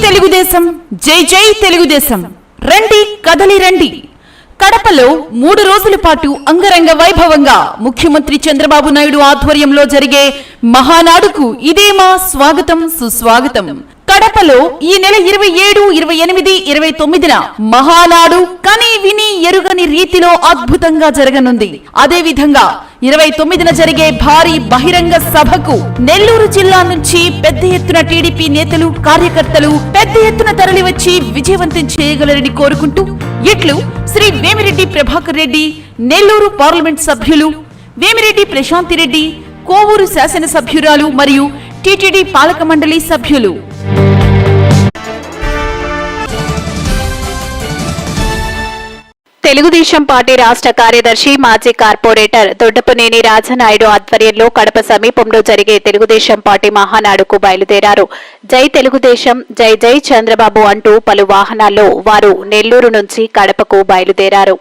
తెలుగుదేశం, జై జై తెలుగుదేశం. రండి కదలి రండి. కడపలో 3 రోజుల పాటు అంగరంగ వైభవంగా ముఖ్యమంత్రి చంద్రబాబు నాయుడు ఆధ్వర్యంలో జరిగే మహానాడుకు ఇదే మా స్వాగతం సుస్వాగతం. కడపలో ఈ నెల 27, 28, 29న మహానాడు కని విని ఎరుగని రీతిలో అద్భుతంగా జరగనుంది. అదే విధంగా 29న జరిగే భారీ బహిరంగ సభకు నెల్లూరు జిల్లా నుంచి పెద్ద ఎత్తున టీడీపీ నేతలు, కార్యకర్తలు పెద్ద ఎత్తున తరలివచ్చి విజయవంతం చేయగలరని కోరుకుంటూ ఇట్లు శ్రీ వేమిరెడ్డి ప్రభాకర్ రెడ్డి, నెల్లూరు పార్లమెంట్ సభ్యులు, వేమిరెడ్డి ప్రశాంతిరెడ్డి, కోవూరు శాసనసభ్యురాలు మరియు టీటీడీ పాలక మండలి సభ్యులు. తెలుగుదేశం పార్టీ రాష్ట్ర కార్యదర్శి, మాజీ కార్పొరేటర్ దొడ్డపనేని రాజనాయుడు ఆధ్వర్యంలో కడప సమీపంలో జరిగే తెలుగుదేశం పార్టీ మహానాడుకు బయలుదేరారు. జై తెలుగుదేశం, జై జై చంద్రబాబు అంటూ పలు వాహనాల్లో వారు నెల్లూరు నుంచి కడపకు బయలుదేరారు.